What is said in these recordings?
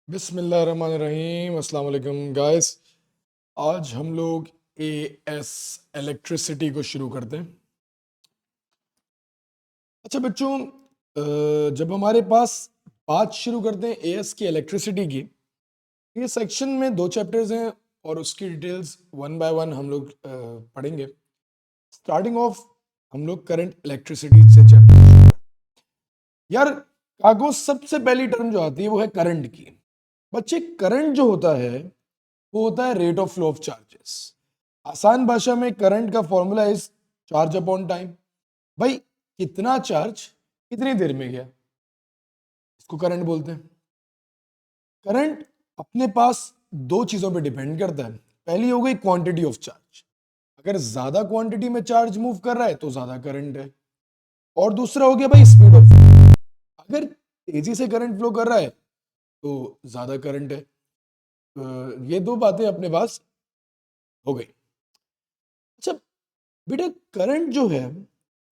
बिस्मिल्लाहिर्रहमानिर्रहीम अस्सलाम वालेकुम गाइस। आज हम लोग ए एस इलेक्ट्रिसिटी को शुरू करते हैं। अच्छा बच्चों, जब हमारे पास बात शुरू करते हैं ए एस की इलेक्ट्रिसिटी की, ये सेक्शन में दो चैप्टर्स हैं और उसकी डिटेल्स वन बाय वन हम लोग पढ़ेंगे। स्टार्टिंग ऑफ हम लोग करंट इलेक्ट्रिसिटी से चैप्टर। यार, कागो सबसे पहली टर्म जो आती है वो है करंट की। बच्चे, करंट जो होता है वो होता है rate of flow of charges. आसान भाषा में करंट का formula is charge upon time. भाई, कितना चार्ज कितनी देर में गया, इसको करंट बोलते हैं। करंट अपने पास दो चीजों पे डिपेंड करता है। पहली हो गई क्वांटिटी ऑफ चार्ज। अगर ज्यादा क्वांटिटी में चार्ज मूव कर रहा है तो ज्यादा करंट है। और दूसरा हो गया भाई स्पीड ऑफ फ्लो। अगर तेजी से करंट फ्लो कर रहा है तो ज्यादा करंट है। ये दो बातें अपने पास हो गई। अच्छा बेटा, करंट जो है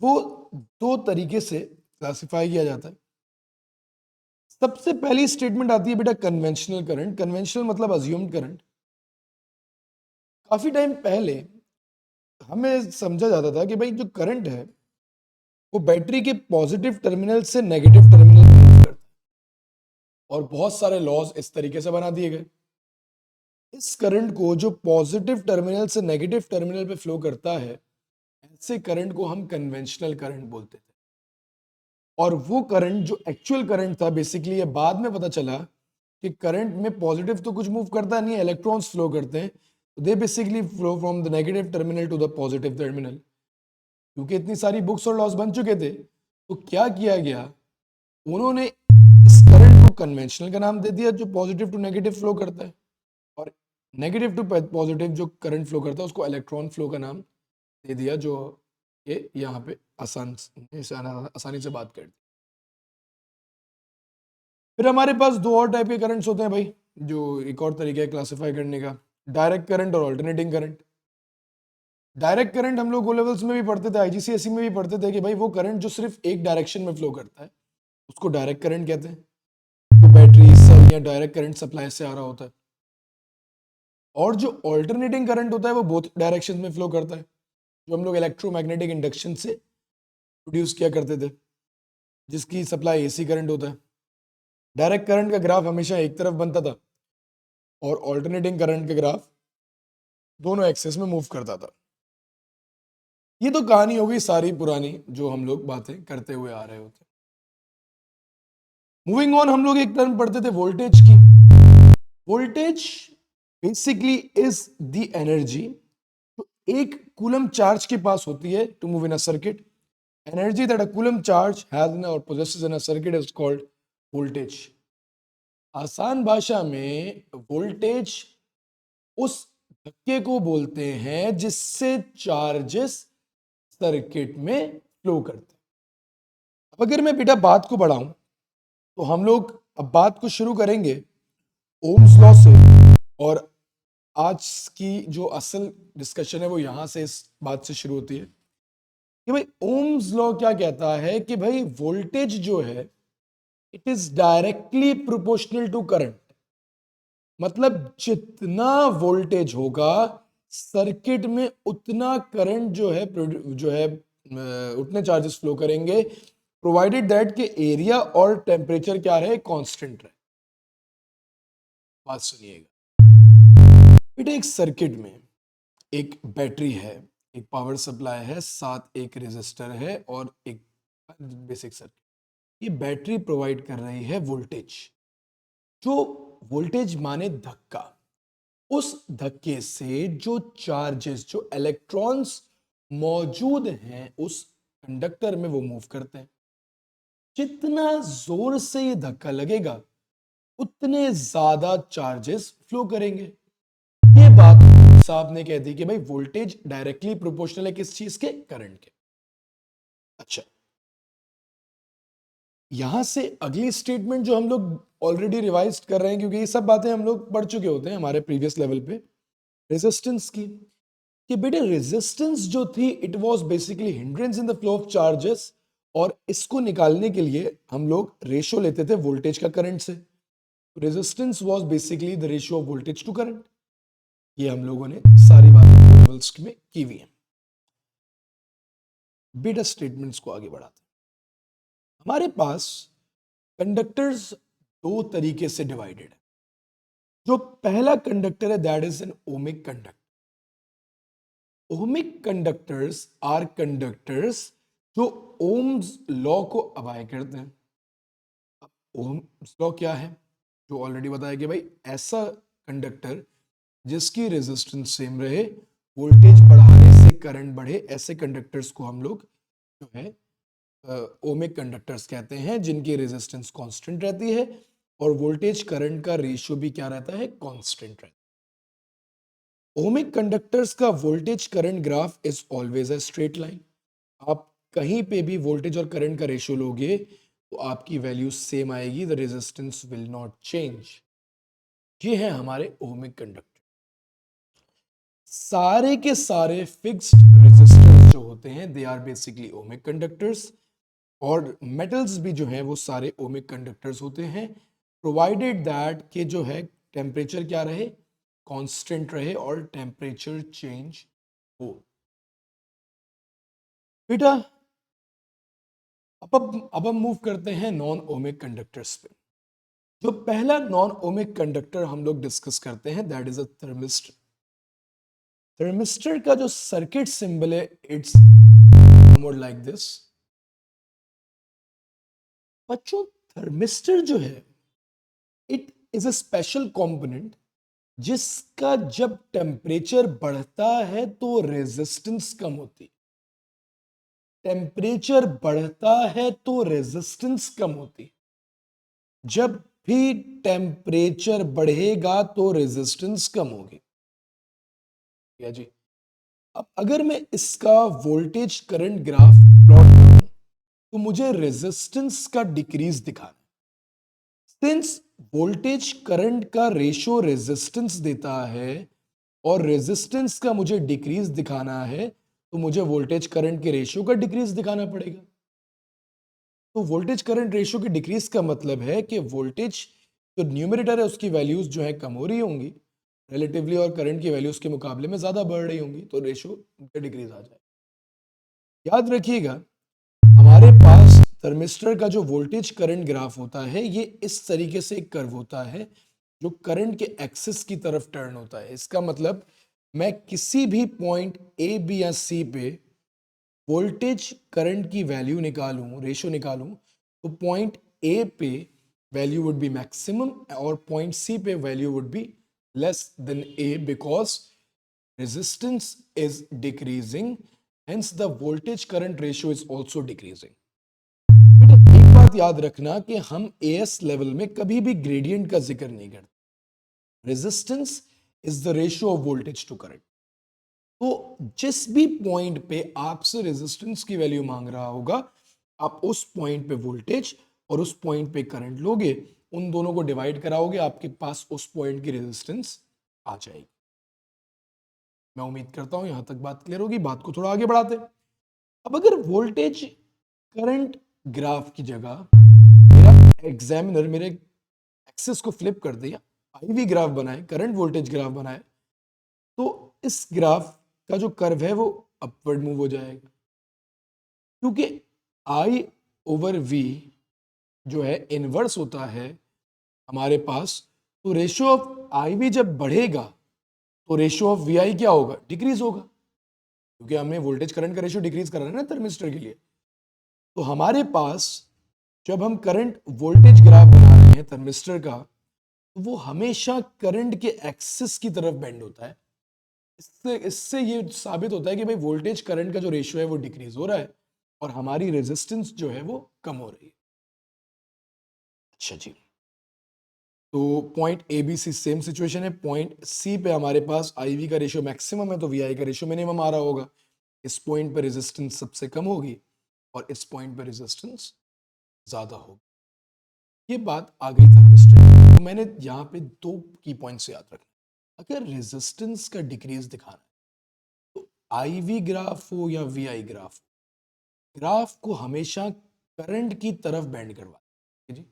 वो दो तरीके से क्लासिफाई किया जाता है। सबसे पहली स्टेटमेंट आती है बेटा कन्वेंशनल करंट। कन्वेंशनल मतलब अज्यूम्ड करंट। काफी टाइम पहले हमें समझा जाता था कि भाई जो करंट है वो बैटरी के पॉजिटिव टर्मिनल से नेगेटिव टर्मिनल में मूव करता है, और बहुत सारे लॉज इस तरीके से बना दिए गए। इस करंट को जो पॉजिटिव टर्मिनल से नेगेटिव टर्मिनल पे फ्लो करता है, ऐसे करंट को हम कन्वेंशनल करंट बोलते थे। और वो करंट जो एक्चुअल करंट था, बेसिकली ये बाद में पता चला कि करंट में पॉजिटिव तो कुछ मूव करता नहीं है, इलेक्ट्रॉन्स फ्लो करते हैं। They basically flow from the negative terminal to the positive terminal. क्योंकि इतनी सारी बुक्स और लॉस बन चुके थे, तो क्या किया गया, उन्होंने इस करंट को कन्वेंशनल का नाम दे दिया जो पॉजिटिव टू नेगेटिव फ्लो करता है, और नेगेटिव टू पॉजिटिव जो करंट फ्लो करता है उसको इलेक्ट्रॉन फ्लो का नाम दे दिया, जो ये यहाँ पे आसानी से बात कर दी। फिर हमारे पास दो और टाइप के करंट्स होते हैं भाई, जो एक और तरीका है क्लासिफाई करने का, डायरेक्ट करंट और अल्टरनेटिंग करंट। डायरेक्ट करंट हम लोग ओ लेवल्स में भी पढ़ते थे, आईजीसीएसई में भी पढ़ते थे कि भाई वो करंट जो सिर्फ एक डायरेक्शन में फ्लो करता है उसको डायरेक्ट करंट कहते हैं। तो बैटरी सेल या डायरेक्ट करंट सप्लाई से आ रहा होता है। और जो ऑल्टरनेटिंग करंट होता है वो बोथ डायरेक्शन में फ्लो करता है, जो हम लोग इलेक्ट्रोमैग्नेटिक इंडक्शन से प्रोड्यूस किया करते थे, जिसकी सप्लाई एसी करंट होता है। डायरेक्ट करंट का ग्राफ हमेशा एक तरफ बनता था और ऑल्टरनेटिंग करंट का ग्राफ दोनों एक्सेस में मूव करता था। ये तो कहानी हो गई सारी पुरानी जो हम लोग बातें करते हुए आ रहे होते। मूविंग ऑन, हम लोग एक टर्म पढ़ते थे वोल्टेज की। Voltage basically is the energy तो एक कूलम चार्ज के पास होती है to move in a circuit. Energy that a coulomb charge has in और possesses in a circuit is called voltage। आसान भाषा में वोल्टेज उस धक्के को बोलते हैं जिससे चार्जेस सर्किट में फ्लो करते हैं। अब अगर मैं बेटा बात को बढ़ाऊं तो हम लोग अब बात को शुरू करेंगे ओम्स लॉ से। और आज की जो असल डिस्कशन है वो यहां से इस बात से शुरू होती है कि भाई ओम्स लॉ क्या कहता है कि भाई वोल्टेज जो है it is directly proportional to current. मतलब जितना वोल्टेज होगा सर्किट में उतना करंट उतने चार्जेस फ्लो करेंगे, प्रोवाइडेड दैट के एरिया और टेम्परेचर क्या रहे, कांस्टेंट रहे। बात सुनिएगा बेटा, एक सर्किट में एक बैटरी है, एक पावर सप्लाई है, साथ एक रेजिस्टर है और एक बेसिक सर्किट। ये बैटरी प्रोवाइड कर रही है वोल्टेज। जो वोल्टेज माने धक्का, उस धक्के से जो चार्जेस, जो इलेक्ट्रॉन्स मौजूद हैं उस कंडक्टर में वो मूव करते हैं। जितना जोर से ये धक्का लगेगा उतने ज्यादा चार्जेस फ्लो करेंगे। ये बात साहब ने कह दी कि भाई वोल्टेज डायरेक्टली प्रोपोर्शनल है किस चीज के, करंट के। अच्छा, यहां से अगली स्टेटमेंट जो हम लोग ऑलरेडी रिवाइज कर रहे हैं, क्योंकि ये सब बातें हम लोग पढ़ चुके होते हैं हमारे प्रीवियस लेवल पे, रेजिस्टेंस की। कि बेटे रेजिस्टेंस जो थी it was basically hindrance in the flow of charges, और इसको निकालने के लिए हम लोग रेशो लेते थे वोल्टेज का करंट से। Resistance was basically the ratio of voltage to current. ये हम लोगों ने सारी बातें लेवल्स में की हुई है। बीटा स्टेटमेंट्स को आगे बढ़ाते हैं। हमारे पास कंडक्टर्स दो तरीके से डिवाइडेड है। जो पहला कंडक्टर है that is an ohmic conductor. Ohmic conductors are conductors जो ओम्स लॉ को अबाय करते हैं। ओम्स लॉ क्या है? जो ऑलरेडी बताया कि भाई ऐसा कंडक्टर जिसकी रेजिस्टेंस सेम रहे, वोल्टेज बढ़ाने से करंट बढ़े, ऐसे कंडक्टर्स को हम लोग जो है ओमिक कंडक्टर्स कहते हैं, जिनकी रेजिस्टेंस कांस्टेंट रहती है और वोल्टेज करंट का रेशियो भी क्या रहता है? कांस्टेंट रहता है। ओमिक कंडक्टर्स का voltage current graph is always a straight line. आप कहीं पे भी वोल्टेज और करंट का रेशियो लोगे तो आपकी वैल्यू सेम आएगी, the resistance will not change. ये है हमारे ओमिक कंडक्टर। सारे के सारे फिक्स्ड रेजिस्टर्स जो होते हैं they are basically ohmic conductors, और मेटल्स भी जो है वो सारे ओमिक कंडक्टर्स होते हैं, प्रोवाइडेड दैट कि जो है टेम्परेचर क्या रहे? कांस्टेंट रहे और टेम्परेचर चेंज हो। बेटा अब हम मूव करते हैं नॉन ओमिक कंडक्टर्स पे। जो पहला नॉन ओमिक कंडक्टर हम लोग डिस्कस करते हैं that is a thermistor. Thermistor का जो सर्किट सिंबल है इट्स मोर लाइक दिस। बच्चों थर्मिस्टर जो है it is a special component जिसका जब टेम्परेचर बढ़ता है तो रेजिस्टेंस कम होती। टेम्परेचर बढ़ता है तो रेजिस्टेंस कम होती। जब भी टेम्परेचर बढ़ेगा तो रेजिस्टेंस कम होगी। या जी। अब अगर मैं इसका वोल्टेज करंट ग्राफ प्लॉट करूं तो मुझे रेजिस्टेंस का डिक्रीज दिखाना है। सिंस वोल्टेज करंट का रेशियो रेजिस्टेंस देता है और रेजिस्टेंस का मुझे डिक्रीज दिखाना है, तो मुझे वोल्टेज करंट के रेशियो का डिक्रीज दिखाना पड़ेगा। तो वोल्टेज करंट रेशियो की डिक्रीज का मतलब है कि वोल्टेज जो न्यूमरेटर है उसकी वैल्यूज जो है कम हो रही होंगी रिलेटिवली, और करंट की वैल्यूज के मुकाबले में ज्यादा बढ़ रही होंगी, तो रेशियो डिक्रीज आ जाए। याद रखिएगा हमारे पास थर्मिस्टर का जो वोल्टेज करंट ग्राफ होता है ये इस तरीके से एक कर्व होता है जो करंट के एक्सिस की तरफ टर्न होता है। इसका मतलब मैं किसी भी पॉइंट ए बी या सी पे वोल्टेज करंट की वैल्यू निकालूं, रेशियो निकालूं, तो पॉइंट ए पे वैल्यू वुड बी मैक्सिमम और पॉइंट सी पे value would be less than A because resistance is decreasing, hence the voltage current ratio is also decreasing। बेटा एक बात याद रखना कि हम एएस लेवल में कभी भी ग्रेडियंट का जिक्र नहीं करते। Resistance is the ratio of voltage to current. तो जिस भी पॉइंट पे आपसे रेजिस्टेंस की वैल्यू मांग रहा होगा, आप उस पॉइंट पे वोल्टेज और उस पॉइंट पे करंट लोगे, उन दोनों को डिवाइड कराओगे, आपके पास उस पॉइंट की रेजिस्टेंस आ जाएगी। मैं उम्मीद करता हूं यहां तक बात क्लियर होगी। बात को थोड़ा आगे बढ़ाते हैं। अब अगर वोल्टेज करंट ग्राफ की जगह मेरा एग्जामिनर मेरे एक्सिस को फ्लिप कर दिया, आईवी ग्राफ बनाए, करंट वोल्टेज ग्राफ बनाए, तो इस ग्राफ का जो कर्व है वो अपवर्ड मूव हो जाएगा, क्योंकि आई ओवर वी जो है इनवर्स होता है हमारे पास। तो रेशियो ऑफ आई वी जब बढ़ेगा तो रेशियो ऑफ वी आई क्या होगा? डिक्रीज होगा, क्योंकि हमें वोल्टेज करंट का रेशियो डिक्रीज करना है ना थर्मिस्टर के लिए। तो हमारे पास जब हम करंट वोल्टेज ग्राफ बना रहे हैं थर्मिस्टर का, तो वो हमेशा करंट के एक्सिस की तरफ बेंड होता है। इससे इससे ये साबित होता है कि भाई वोल्टेज करंट का जो रेशियो है वो डिक्रीज हो रहा है और हमारी रेजिस्टेंस जो है वो कम हो रही है। अच्छा जी, तो point A B C same situation है। पॉइंट सी पे हमारे पास आई वी का रेशियो मैक्सिमम है तो वी आई का रेशियो मिनिमम आ रहा होगा। इस पॉइंट पर रेजिस्टेंस सबसे कम होगी और इस पॉइंट पर रेजिस्टेंस ज्यादा होगी। ये बात आ गई थर्मिस्टर की। तो मैंने यहाँ पे दो की पॉइंट्स याद रखना। अगर रेजिस्टेंस का डिक्रीज दिखाना है तो आई वी ग्राफ हो या वी आई ग्राफ, ग्राफ को हमेशा करंट की तरफ बेंड करवा, ठीक है जी।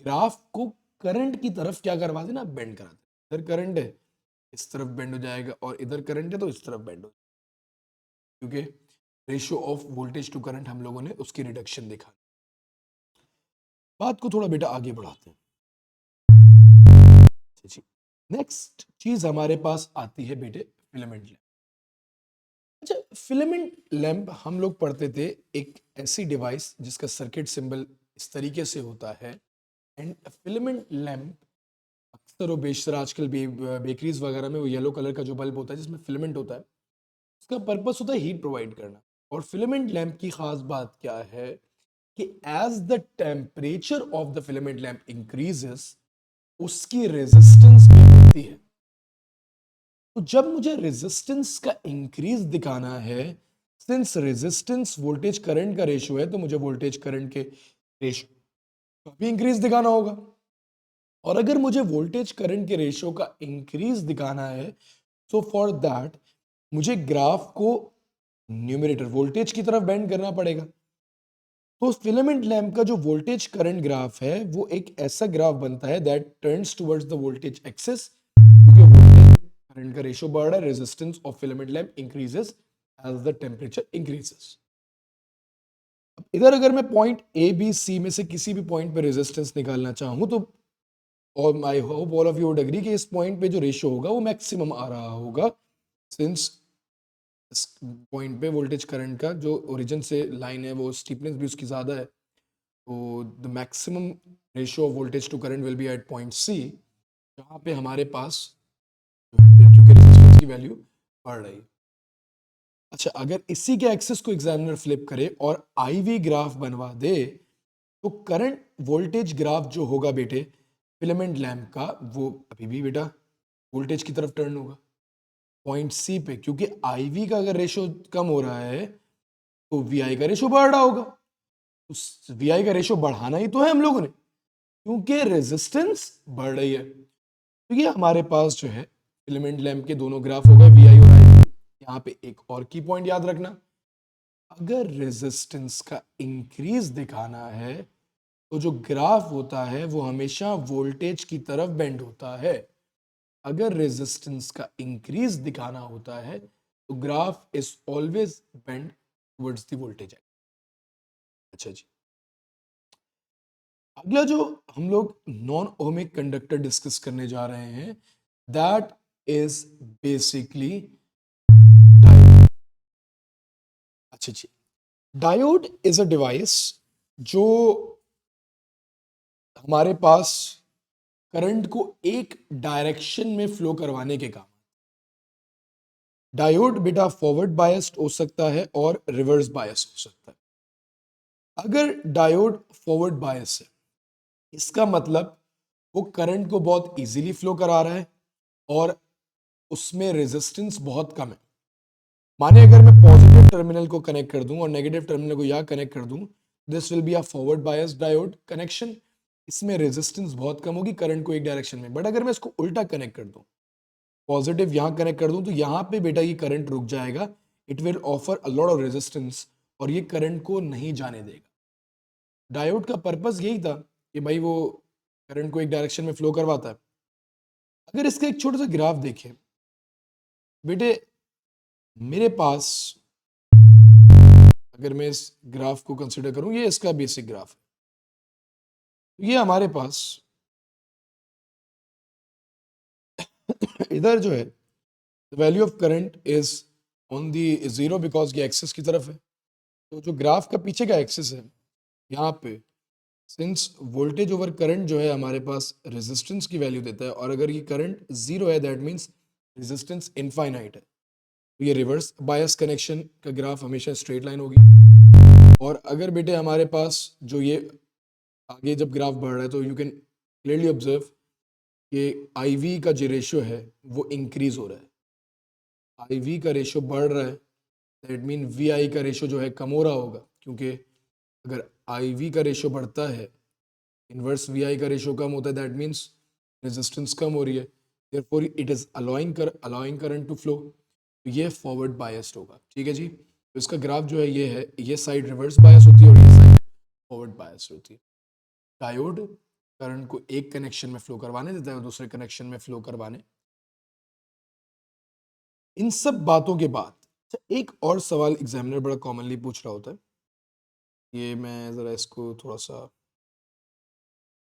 ग्राफ को करंट की तरफ क्या करवा देना, बेंड करा देना। इधर करंट है, इस तरफ बेंड हो जाएगा, और इधर करंट है तो इस तरफ बेंड हो जाएगा, क्योंकि ratio of voltage to current हम लोगों ने उसकी रिडक्शन देखा। बात को थोड़ा बेटा आगे बढ़ाते हैं। जी, नेक्स्ट चीज हमारे पास आती है बेटे फिलामेंट लैंप। अच्छा, फिलामेंट लैंप हम लोग पढ़ते थे, एक ऐसी डिवाइस जिसका सर्किट सिंबल इस तरीके से होता है। एंड फिलामेंट लैंप अक्सर और बेशतर आजकल बेकरीज वगैरह में वो येलो कलर का जो बल्ब होता है जिसमें फिलामेंट होता है, उसका पर्पस होता है हीट प्रोवाइड करना। और फिलामेंट लैंप की खास बात क्या है कि as the temperature of the filament lamp increases, उसकी रेजिस्टेंस भी बढ़ती है। तो जब मुझे रेजिस्टेंस का इंक्रीज दिखाना है, सिंस रेजिस्टेंस वोल्टेज करंट का रेशियो है, तो मुझे वोल्टेज करंट के रेशियो का भी इंक्रीज दिखाना होगा। और अगर मुझे वोल्टेज करंट के रेशियो का इंक्रीज दिखाना है, सो फॉर दैट मुझे ग्राफ को न्यूमरेटर वोल्टेज की तरफ बेंड करना पड़ेगा। तो फिलामेंट लैंप का जो वोल्टेज करंट ग्राफ है वो एक ऐसा ग्राफ बनता है that turns towards the voltage axis, क्योंकि वोल्टेज करंट का रेशियो बढ़ रहा है, resistance of filament lamp increases as the temperature increases. अब इधर अगर मैं पॉइंट ए बी सी में से किसी भी पॉइंट पे रेजिस्टेंस निकालना चाहूं, तो और I hope all of you would agree कि इस पॉइंट पे जो रेशियो होगा वो मैक्सिमम आ रहा होगा, सिंस इस पॉइंट पे वोल्टेज करंट का जो ओरिजिन से लाइन है वो स्टीपनेस भी उसकी ज़्यादा है। तो the maximum ratio of voltage to current will be at point C, जहाँ पे हमारे पास क्योंकि रेजिस्टेंस की वैल्यू बढ़ रही है। अच्छा, अगर इसी के एक्सिस को एग्जामिनर फ्लिप करे और आईवी ग्राफ बनवा दे, तो करंट वोल्टेज ग्राफ जो होगा बेटे फिलामेंट लैंप का, वो अभी भी बेटा वोल्टेज की तरफ टर्न होगा पॉइंट सी पे, क्योंकि आईवी का अगर रेशियो कम हो रहा है तो वीआई का रेशियो बढ़ रहा होगा। उस वीआई का रेशियो बढ़ाना ही तो है हम लोगों ने, क्योंकि रेजिस्टेंस बढ़ रही है। तो ये हमारे पास जो है फिलामेंट लैंप के दोनों ग्राफ हो गए, वीआई और आईवी। यहाँ पे एक और की पॉइंट याद रखना, अगर रेजिस्टेंस का इंक्रीज दिखाना है तो जो ग्राफ होता है वो हमेशा वोल्टेज की तरफ बेंड होता है। अगर रेजिस्टेंस का इंक्रीज दिखाना होता है तो graph is always bend towards the voltage. अच्छा जी, अगला जो हम लोग नॉन ओमिक कंडक्टर डिस्कस करने जा रहे हैं, दैट इज बेसिकली डायोड। अच्छा जी, डायोड इज अ डिवाइस जो हमारे पास करंट को एक डायरेक्शन में फ्लो करवाने के काम। डायोड बेटा फॉरवर्ड बायस्ड हो सकता है और रिवर्स बायस हो सकता है। अगर डायोड फॉरवर्ड बायस है, इसका मतलब वो करंट को बहुत इजीली फ्लो करा रहा है और उसमें रेजिस्टेंस बहुत कम है। माने अगर मैं पॉजिटिव टर्मिनल को कनेक्ट कर दूं और नेगेटिव टर्मिनल को यहां कनेक्ट कर दूं, this will be a forward bias diode connection. इसमें रेजिस्टेंस बहुत कम होगी करंट को एक डायरेक्शन में। बट अगर मैं इसको उल्टा कनेक्ट कर दूं, पॉजिटिव यहां कनेक्ट कर दूं, तो यहां पे बेटा ये करंट रुक जाएगा, it will offer a lot of resistance और ये करंट को नहीं जाने देगा। डायोड का पर्पस यही था कि भाई वो करंट को एक डायरेक्शन में फ्लो करवाता है। अगर इसका एक छोटा सा ग्राफ देखें बेटे, मेरे पास अगर मैं इस ग्राफ को कंसिडर करूं, ये इसका बेसिक ग्राफ है। ये हमारे पास इधर जो है value of current is on the zero because ये एक्सिस की तरफ है। तो जो ग्राफ का पीछे का एक्सिस है, यहाँ पे सिंस वोल्टेज ओवर करंट जो है हमारे पास रेजिस्टेंस की वैल्यू देता है, और अगर ये करंट जीरो है दैट मीन्स रेजिस्टेंस इनफाइनाइट है। तो ये रिवर्स बायस कनेक्शन का ग्राफ हमेशा स्ट्रेट लाइन होगी। और अगर बेटे हमारे पास जो ये आगे जब ग्राफ बढ़ रहा है, तो यू कैन क्लियरली ऑब्जर्व कि IV का जो रेशियो है वो इंक्रीज हो रहा है। IV का रेशियो बढ़ रहा है, दैट मीन VI का रेशियो जो है कम हो रहा होगा, क्योंकि अगर IV का रेशियो बढ़ता है, इनवर्स VI का रेशियो कम होता है, दैट मीन्स रेजिस्टेंस कम हो रही है, therefore it is allowing current to flow. तो ये फॉरवर्ड बायस्ड होगा। ठीक है जी, तो इसका ग्राफ जो है ये है, ये साइड रिवर्स बायस होती है और ये साइड फॉरवर्ड बायस होती है। डायोड करंट को एक कनेक्शन में फ्लो करवाने देता है और दूसरे कनेक्शन में फ्लो करवाने। इन सब बातों के बाद अच्छा, एक और सवाल एग्जामिनर बड़ा कॉमनली पूछ रहा होता है, ये मैं जरा इसको थोड़ा सा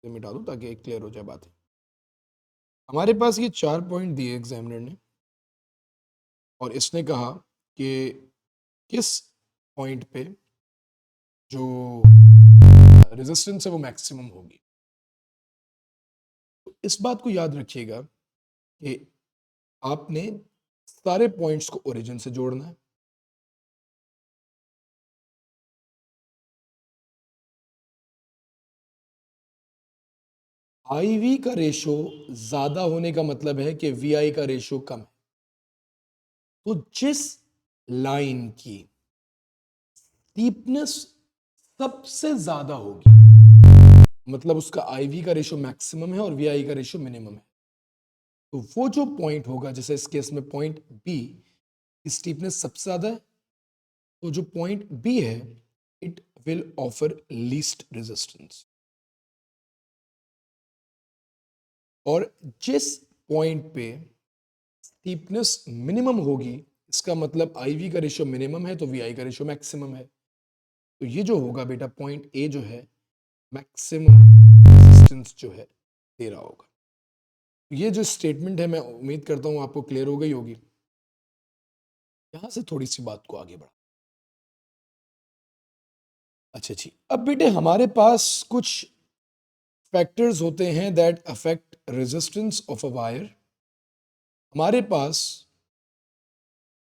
मिटा दूं ताकि क्लियर हो जाए बात। हमारे पास ये 4 पॉइंट दिए एग्जामिनर ने और इसने कहा कि किस पॉइंट पे जो रेजिस्टेंस है वो मैक्सिमम होगी। तो इस बात को याद रखिएगा कि आपने सारे पॉइंट्स को ओरिजिन से जोड़ना है। आई वी का रेशो ज्यादा होने का मतलब है कि वी आई का रेशो कम है। तो जिस लाइन की स्टीपनेस सबसे ज्यादा होगी मतलब उसका आई वी का रेशो मैक्सिमम है और वी आई का रेशो मिनिमम है। तो वो जो पॉइंट होगा, जैसे इस केस में पॉइंट बी की स्टीपनेस सबसे ज्यादा है, तो जो पॉइंट बी है it will offer least resistance. और जिस पॉइंट पे स्टीपनेस मिनिमम होगी इसका मतलब आई वी का रेशियो मिनिमम है तो वी आई का रेशियो मैक्सिमम है। तो ये जो होगा बेटा पॉइंट ए जो है मैक्सिमम रेजिस्टेंस जो है दे रहा होगा। ये जो स्टेटमेंट है मैं उम्मीद करता हूं आपको क्लियर हो गई होगी। यहां से थोड़ी सी बात को आगे बढ़ा। अच्छा जी, अब बेटे हमारे पास कुछ फैक्टर्स होते हैं that affect resistance of a wire. हमारे पास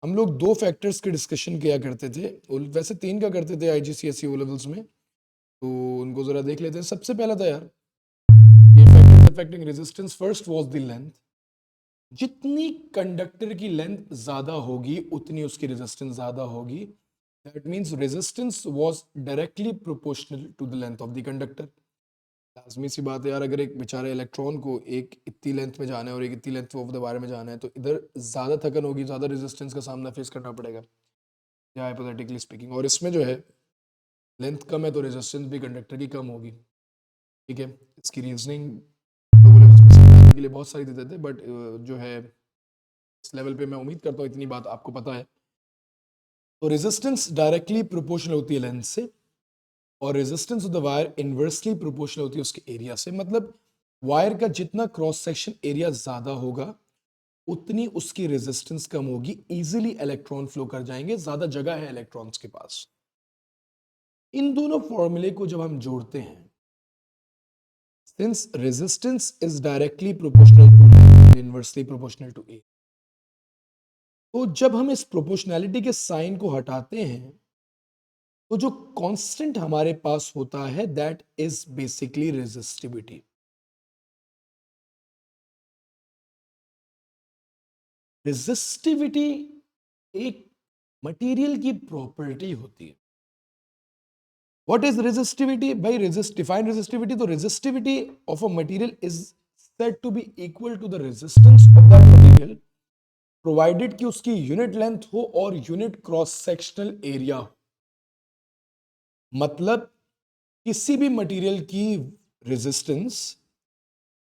हम लोग दो फैक्टर्स की डिस्कशन किया करते थे, वैसे तीन का करते थे आईजीसीएसई ओ लेवल्स में, तो उनको जरा देख लेते हैं। सबसे पहला था यार ये factors affecting resistance. First was the length. जितनी कंडक्टर की लेंथ ज्यादा होगी उतनी उसकी रेजिस्टेंस ज्यादा होगी। That means resistance was directly proportional to the length of the conductor. लाजमी सी बात है यार, अगर एक बेचारे इलेक्ट्रॉन को एक इतनी लेंथ में जाना है और एक इतनी लेंथ ऑफ द वायर में जाना है तो इधर ज्यादा थकन होगी, ज्यादा रेजिस्टेंस का सामना फेस करना पड़ेगा, या हाइपोथेटिकली स्पीकिंग। और इसमें जो है लेंथ कम है तो रेजिस्टेंस भी कंडक्टर की कम होगी। ठीक है, इसकी रीजनिंग लोगों लेवल्स में समझने के लिए बहुत सारी देते थे, बट जो है इस लेवल पे मैं उम्मीद करता हूँ इतनी बात आपको पता है। तो रेजिस्टेंस डायरेक्टली प्रोपोर्शनल होती है लेंथ से और resistance of the wire inversely proportional होती है उसके एरिया से। मतलब वायर का जितना क्रॉस सेक्शन एरिया ज्यादा होगा उतनी उसकी रेजिस्टेंस कम होगी, इजीली इलेक्ट्रॉन फ्लो कर जाएंगे, ज्यादा जगह है इलेक्ट्रॉन्स के पास। इन दोनों फॉर्मूले को जब हम जोड़ते हैं, since resistance is directly proportional to length and inversely proportional to A, तो जब हम इस प्रोपोर्शनैलिटी के साइन को हटाते हैं तो जो कांस्टेंट हमारे पास होता है that is basically resistivity. Resistivity एक मटेरियल की प्रॉपर्टी होती है। व्हाट इज रेजिस्टिविटी भाई? डिफाइन रेजिस्टिविटी, तो resistivity of a material is said to be equal to the resistance of that material provided कि उसकी यूनिट लेंथ हो और यूनिट क्रॉस सेक्शनल एरिया हो। मतलब किसी भी मटेरियल की रेजिस्टेंस,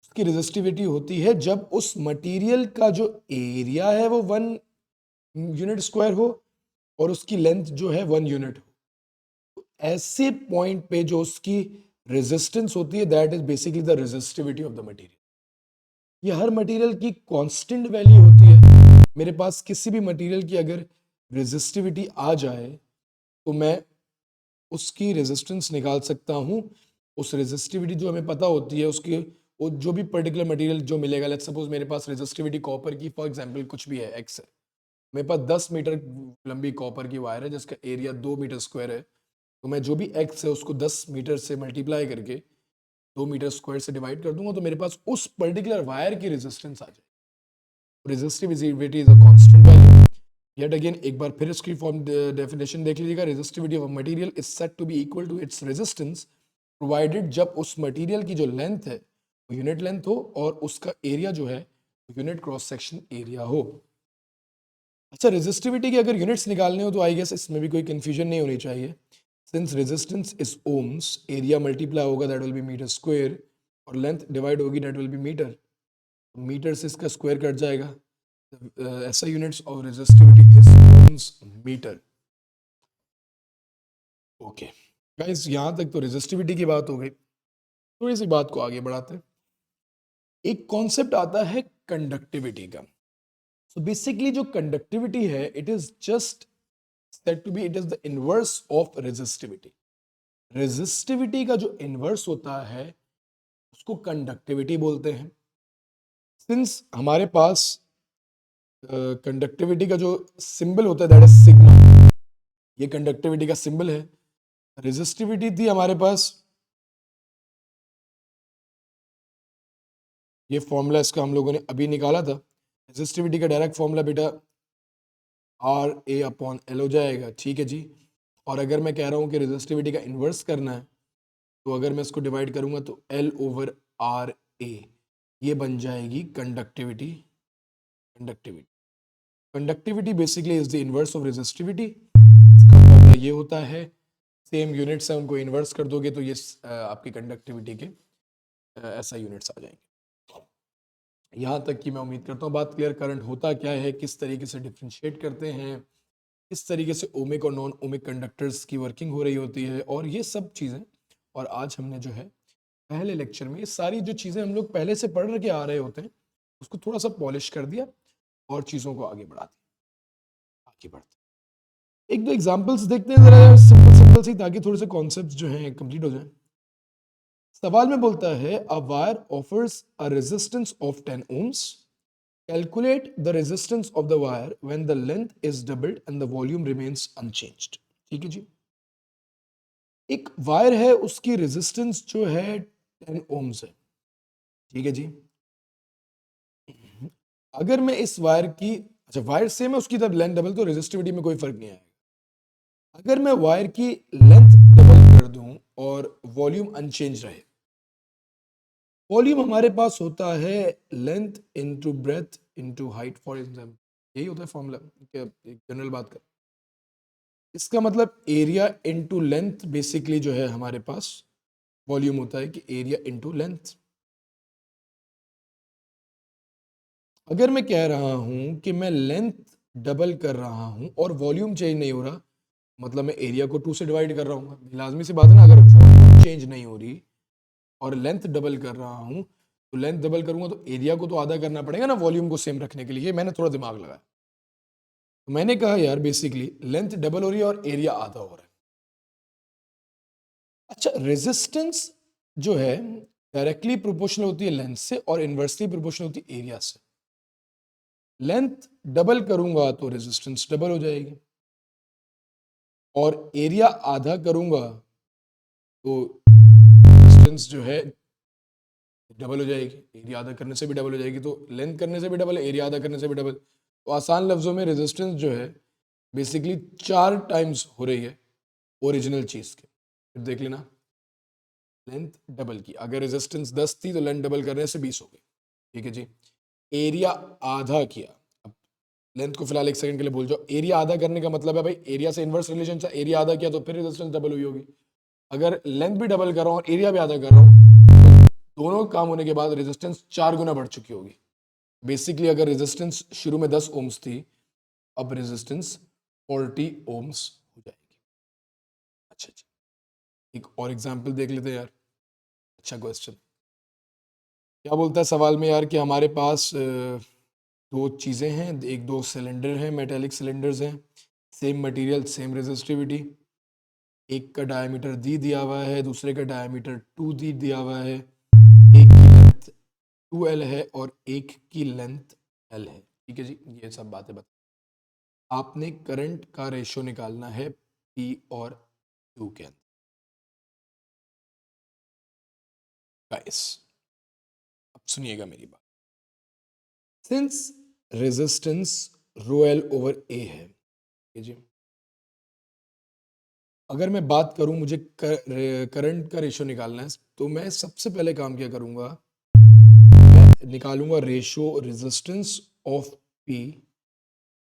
उसकी रेजिस्टिविटी होती है जब उस मटेरियल का जो एरिया है वो 1 यूनिट स्क्वायर हो और उसकी लेंथ जो है 1 यूनिट हो। तो ऐसे पॉइंट पे जो उसकी रेजिस्टेंस होती है that is basically the resistivity of the material. ये हर मटेरियल की कांस्टेंट वैल्यू होती है। मेरे पास किसी भी मटेरियल की अगर रेजिस्टिविटी आ जाए तो मैं उसकी रेजिस्टेंस निकाल सकता हूं। उस रेजिस्टिविटी जो हमें पता होती है उसकी, वो जो भी पर्टिकुलर मटेरियल जो मिलेगा, लेट्स सपोज मेरे पास रेजिस्टिविटी कॉपर की फॉर एग्जांपल कुछ भी है एक्स है, मेरे पास 10 मीटर लंबी कॉपर की वायर है जिसका एरिया 2 मीटर स्क्वायर है, तो मैं जो भी एक्स है उसको 10 मीटर से मल्टीप्लाई करके 2 मीटर स्क्वायर से डिवाइड कर दूंगा तो मेरे पास उस पर्टिकुलर वायर की रेजिस्टेंस आ जाएगी। Resistivity is a constant value. Yet again एक बार फिर इसकी फॉर्म डेफिनेशन देख लीजिएगा। Resistivity of material is said to be equal to its resistance provided जब उस मटेरियल की जो लेंथ है वो यूनिट लेंथ हो और उसका एरिया जो है यूनिट क्रॉस सेक्शन एरिया हो। अच्छा, रेजिस्टिविटी के अगर यूनिट्स निकालने हो तो आई गेस इसमें भी कोई कंफ्यूजन नहीं होनी चाहिए। Since resistance is ohms, area multiply होगा that will be metre square, और लेंथ डिवाइड होगी, that will be metre, metre से इसका स्क्वायर कट जाएगा, ऐसा units of resistivity is ohms metre. Okay guys, यहाँ तक तो रेजिस्टिविटी की बात हो गई। थोड़ी सी बात को आगे बढ़ाते हैं। एक कॉन्सेप्ट आता है कंडक्टिविटी का। सो बेसिकली जो कंडक्टिविटी है, it is just said to be, it is the inverse of resistivity. Resistivity का जो इनवर्स होता है उसको कंडक्टिविटी बोलते हैं। सिंस हमारे पास कंडक्टिविटी का जो सिंबल होता है दैट इज सिग्मा, ये कंडक्टिविटी का सिंबल है। रेजिस्टिविटी थी हमारे पास, ये फॉर्मूला इसका हम लोगों ने अभी निकाला था। रेजिस्टिविटी का डायरेक्ट फॉर्मूला बेटा आर ए अपॉन एल हो जाएगा, ठीक है जी। और अगर मैं कह रहा हूँ कि रेजिस्टिविटी का इन्वर्स करना है, तो अगर मैं इसको डिवाइड करूंगा तो एल ओवर आर ए, ये बन जाएगी conductivity. Conductivity conductivity basically is the inverse of resistivity. इसका फॉर्मूला ये होता है, सेम यूनिट्स है उनको इन्वर्स कर दोगे तो ये आपकी कंडक्टिविटी के ऐसा यूनिट्स आ जाएंगे। यहाँ तक कि मैं उम्मीद करता हूँ बात क्लियर। करंट होता क्या है, किस तरीके से डिफ्रेंशिएट करते हैं, किस तरीके से ओमिक और नॉन ओमिक कंडक्टर्स की वर्किंग हो रही होती है, और ये सब चीज़ें। और आज हमने जो है पहले लेक्चर में ये सारी जो चीज़ें हम लोग पहले से पढ़ के आ रहे होते हैं उसको थोड़ा सा पॉलिश कर दिया और चीज़ों को आगे बढ़ा दिया। आगे बढ़ते एक दो एग्जांपल्स देखते हैं जरा यार, सिंपल सिंपल सी, ताकि थोड़े से कॉन्सेप्ट्स जो हैं कंप्लीट हो जाएं। सवाल में बोलता है a wire offers a resistance of 10 ohms, calculate the resistance of the wire when the length is doubled and the volume remains unchanged. ठीक है जी। एक वायर है, उसकी रेजिस्टेंस जो है 10 ohms है, ठीक है जी। अगर मैं इस वायर की, अच्छा वायर सेम है, उसकी जब लेंथ डबल तो रेजिस्टिविटी में कोई फर्क नहीं आएगा। अगर मैं वायर की लेंथ डबल कर दूं और वॉल्यूम अनचेंज रहे, वॉल्यूम हमारे पास होता है length into breadth into height for example, यही होता है फॉर्मूला। एक जनरल बात कर, इसका मतलब एरिया इनटू लेंथ बेसिकली जो है हमारे पास वॉल्यूम होता है कि एरिया इनटू लेंथ। अगर मैं कह रहा हूं कि मैं लेंथ डबल कर रहा हूं और वॉल्यूम चेंज नहीं हो रहा, मतलब मैं एरिया को 2 से डिवाइड कर रहा हूँ, लाजमी सी बात है ना। अगर वॉल्यूम चेंज नहीं हो रही और लेंथ डबल कर रहा हूं, तो लेंथ डबल करूंगा तो एरिया को तो आधा करना पड़ेगा ना वॉल्यूम को सेम रखने के लिए। मैंने थोड़ा दिमाग लगाया, तो मैंने कहा यार बेसिकली लेंथ डबल हो रही है और एरिया आधा हो रहा है। अच्छा, रेजिस्टेंस जो है डायरेक्टली प्रोपोर्शनल होती है लेंथ से और इनवर्सली प्रोपोर्शनल होती है एरिया से। लेंथ डबल करूंगा तो रेजिस्टेंस डबल हो जाएगी, और एरिया आधा करूंगा तो रेजिस्टेंस जो है डबल हो जाएगी। एरिया आधा करने से भी डबल हो जाएगी, तो लेंथ करने से भी डबल, एरिया आधा करने से भी डबल। तो आसान लफ्जों में रेजिस्टेंस जो है बेसिकली 4 टाइम्स हो रही है ओरिजिनल चीज के। फिर देख लेना, लेंथ डबल की, अगर रेजिस्टेंस 10 थी तो लेंथ डबल करने से 20 हो गई, ठीक है जी। एरिया आधा किया, अब लेंथ को फिलहाल एक सेकंड के लिए भूल जाओ। एरिया आधा करने का मतलब है भाई एरिया से इनवर्स रिलेशन से एरिया आधा किया तो फिर रेजिस्टेंस डबल हुई होगी। अगर लेंथ भी डबल कर रहा हूँ और एरिया भी आधा कर रहा हूँ, तो दोनों काम होने के बाद रेजिस्टेंस 4 गुना बढ़ चुकी होगी। बेसिकली अगर रेजिस्टेंस शुरू में 10 ओम्स थी, अब रेजिस्टेंस 40 ओम्स हो जाएगी। अच्छा जी, एक और एग्जांपल देख लेते हैं यार। अच्छा क्वेश्चन क्या बोलता है सवाल में यार कि हमारे पास दो चीज़ें हैं, एक दो सिलेंडर हैं, मेटेलिक सिलेंडर्स हैं, सेम मटेरियल सेम रेजिस्टिविटी। एक का डायमीटर डी दिया हुआ है, दूसरे का डायमीटर 2D दिया हुआ है, एक की लेंथ 2L है और एक की लेंथ L है, ठीक है जी। ये सब बातें बता, आपने करंट का रेशियो निकालना है P और Q के अंदर। गाइस अब सुनिएगा मेरी बात। Since resistance rho L over A है, ठीक है जी। अगर मैं बात करूं मुझे करंट का रेशियो निकालना है, तो मैं सबसे पहले काम क्या करूंगा, मैं निकालूंगा ratio resistance of P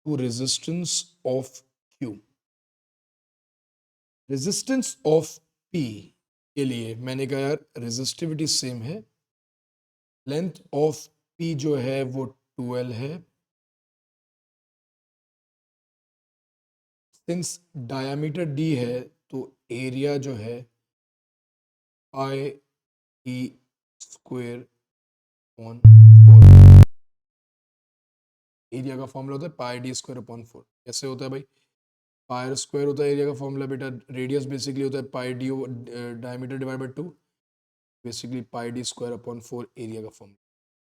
to resistance of Q। Resistance of P के लिए मैंने कहा यार रेजिस्टिविटी सेम है, लेंथ ऑफ पी जो है वो 12 है। सिंस डायामीटर डी है तो एरिया जो है पाई ई स्क्वायर अपॉन 4। एरिया का फॉर्मूला होता है पाई डी स्क्वायर अपॉन 4। कैसे होता है भाई? पाई स्क्वायर होता है एरिया का फॉर्मूला बेटा, रेडियस बेसिकली होता है pi d diameter divide by 2, basically pi d square upon 4 area का फॉर्मूला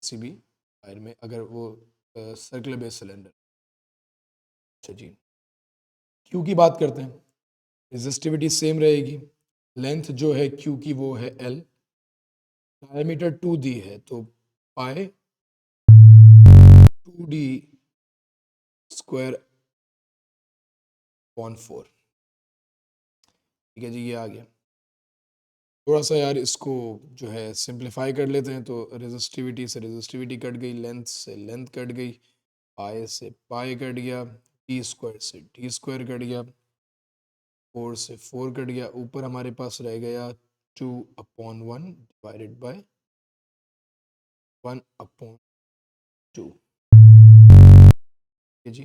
किसी भी वायर में, अगर वो सर्कुलर बेस सिलेंडर। अच्छा जी, क्यू की बात करते हैं। रेजिस्टिविटी सेम रहेगी, लेंथ जो है क्यू की वो है एल, डायमीटर 2 दी है तो पाई 2d स्क्वायर अपॉन 4। ठीक है जी, ये आ गया। थोड़ा सा यार इसको जो है सिंप्लीफाई कर लेते हैं, तो रेजिस्टिविटी से रेजिस्टिविटी कट गई, लेंथ से लेंथ कट गई, पाई से पाई कट गया, टी स्क्वायर से टी स्क्वायर कट गया, 4 से 4 कट गया, ऊपर हमारे पास रह गया 2/1 डिवाइडेड बाय 1/2। जी,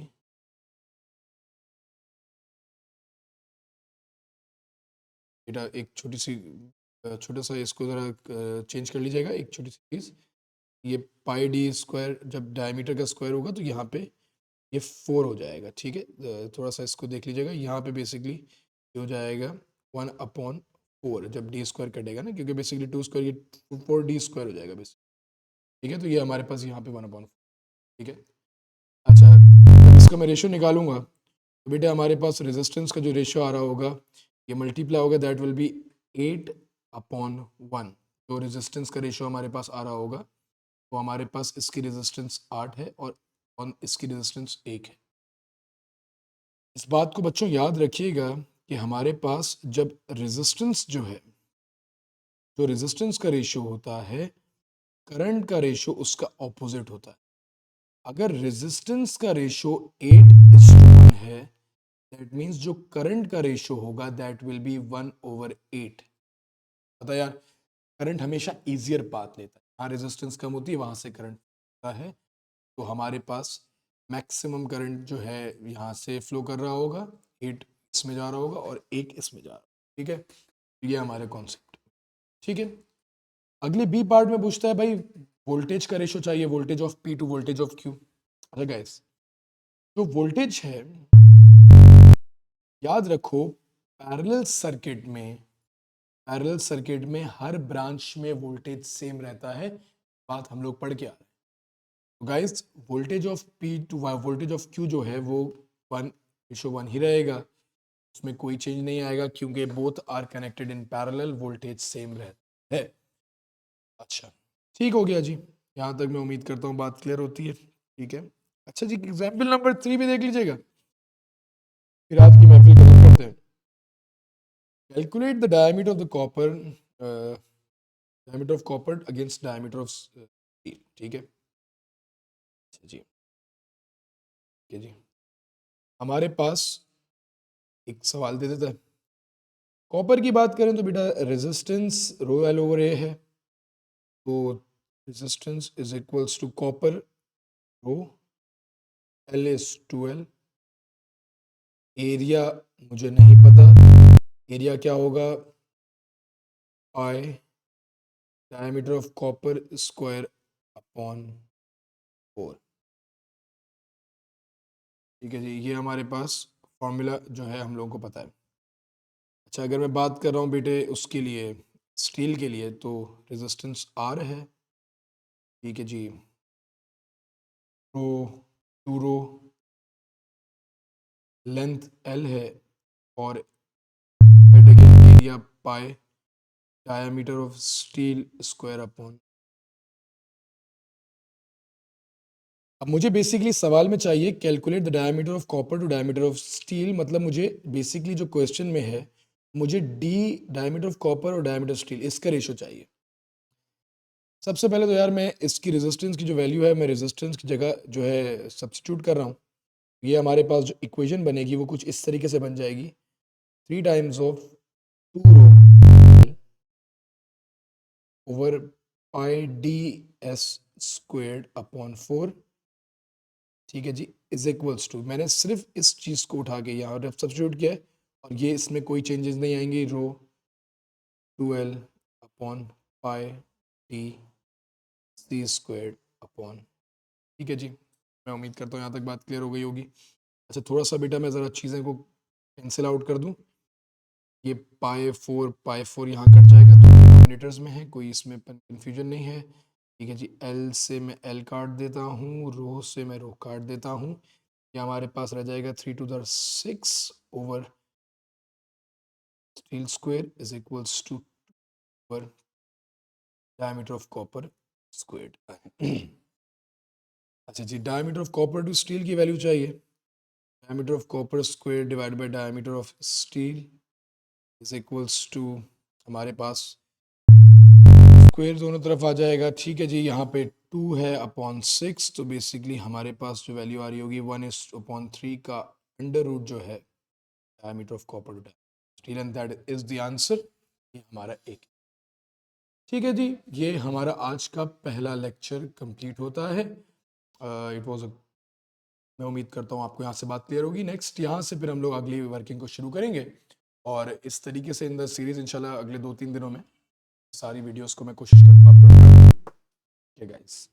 बेटा एक छोटी सी छोटा सा इसको ज़रा चेंज कर लीजिएगा, एक छोटी सी चीज़। ये पाई डी स्क्वायर जब डायमीटर का स्क्वायर होगा तो यहाँ पे ये 4 हो जाएगा। ठीक है, थोड़ा सा इसको देख लीजिएगा, यहाँ पे बेसिकली ये हो जाएगा 1/4 जब डी स्क्वायर कटेगा ना, क्योंकि बेसिकली 2 स्क्वायर ये 4d स्क्वायर हो जाएगा बेसिक। ठीक है, तो ये हमारे पास यहाँ पे 1/4। ठीक है, अच्छा जब इसका मैं रेशियो निकालूंगा तो बेटा हमारे पास रेजिस्टेंस का जो रेशियो आ रहा होगा ये मल्टीप्लाई होगा, दैट विल बी 8/1। जो रेजिस्टेंस का रेशियो हमारे पास आ रहा होगा तो हमारे पास इसकी रेजिस्टेंस 8 है और इसकी रेजिस्टेंस 1 है। इस बात को बच्चों याद रखिएगा कि हमारे पास जब रेजिस्टेंस जो है, जो रेजिस्टेंस का रेशियो होता है, करंट का रेशियो उसका ऑपोजिट होता है। अगर रेजिस्टेंस का रेशियो 8:1 है, दैट मीन्स जो करंट का रेशियो होगा दैट विल बी 1/8। पता यार, करंट हमेशा इजियर पाथ लेता है, जहाँ रेजिस्टेंस कम होती है वहां से करंट होता है, तो हमारे पास मैक्सिमम करंट जो है यहाँ से फ्लो कर रहा होगा, 8 इसमें जा रहा होगा और 1 इसमें जा रहा होगा। ठीक है, ये हमारे कॉन्सेप्ट। ठीक है, अगले बी पार्ट में पूछता है भाई वोल्टेज का रेशियो चाहिए, voltage of P to voltage of Q. अच्छा गाइस, जो वोल्टेज है याद रखो, पैरेलल सर्किट में हर ब्रांच में वोल्टेज सेम रहता है, बात हम लोग पढ़ के आ रहे हैं। तो guys, voltage of P to voltage of Q जो है वो 1:1 ही रहेगा, उसमें कोई चेंज नहीं आएगा क्योंकि both are connected in parallel, voltage same रहता है। अच्छा, ठीक हो गया जी, यहाँ तक मैं उम्मीद करता हूँ बात क्लियर होती है। ठीक है, अच्छा जी, एग्जाम्पल नंबर 3 भी देख लीजिएगा, फिर आज की महफिल खत्म करते हैं। Calculate the diameter of the copper, diameter of copper against diameter of steel. ठीक है, अच्छा जी, ठीक है जी, हमारे पास एक सवाल दे देता है। कॉपर की बात करें तो बेटा resistance rho L over A है, तो resistance is equals to copper rho L is 2L। Area मुझे नहीं पता, एरिया क्या होगा, pi diameter of copper square upon 4। ठीक है जी, ये हमारे पास फॉर्मूला जो है हम लोगों को पता है। अच्छा, अगर मैं बात कर रहा हूँ बेटे उसके लिए, स्टील के लिए, तो रेजिस्टेंस R है। ठीक है जी, रो 2 रो, लेंथ L है और area pi diameter of steel square upon. अब मुझे बेसिकली सवाल में चाहिए calculate the diameter of copper to diameter of steel, मतलब मुझे बेसिकली जो क्वेश्चन में है मुझे डी डायमीटर ऑफ कॉपर और डायमीटर स्टील इसका रेशियो चाहिए। सबसे पहले तो यार मैं इसकी रेजिस्टेंस की जो वैल्यू है मैं रेजिस्टेंस की जगह जो है सब्स्टिट्यूट कर रहा हूँ। ये हमारे पास जो इक्वेशन बनेगी वो कुछ इस तरीके से बन जाएगी, 3 times of 2 rho over pi D S squared upon 4, ठीक है जी, इज इक्वल्स टू, मैंने सिर्फ इस चीज़ को उठा के यहाँ सब्स्टिट्यूट किया है और ये इसमें कोई चेंजेस नहीं आएंगे, rho 2l upon pi D C squared upon, ठीक है जी। मैं उम्मीद करता हूँ यहाँ तक बात क्लियर हो गई होगी। अच्छा, थोड़ा सा बेटा मैं ज़रा चीज़ें को कैंसिल आउट कर दूँ। ये पाई फोर यहाँ कट जाएगा तो डिनोमिनेटर्स में है, कोई इसमें कन्फ्यूजन नहीं है, ठीक है जी। एल से मैं एल काट देता हूँ, रो से मैं रो काट देता हूँ, ये हमारे पास रह जाएगा 3⁶ over steel square is equals to over diameter of copper squared. अच्छा जी, diameter of copper to steel की वैल्यू चाहिए, diameter of copper square divide by diameter of steel is equals to, हमारे पास स्क्वायर दोनों तरफ आ जाएगा, ठीक है जी। यहाँ पे 2 है अपॉन 6, तो बेसिकली हमारे पास जो वैल्यू आ रही होगी 1/3 का अंडर रूट जो है diameter of copper to steel, and that is the answer. ये हमारा एक, ठीक है जी। ये हमारा आज का पहला लेक्चर कंप्लीट होता है। इट वाज, मैं उम्मीद करता हूँ आपको यहाँ से बात क्लियर होगी। नेक्स्ट यहाँ से फिर हम लोग अगली वर्किंग को शुरू करेंगे और इस तरीके से इन द सीरीज इंशाल्लाह अगले 2-3 दिनों में सारी वीडियोस को मैं कोशिश करूँगा अपलोड करने की। गाइस।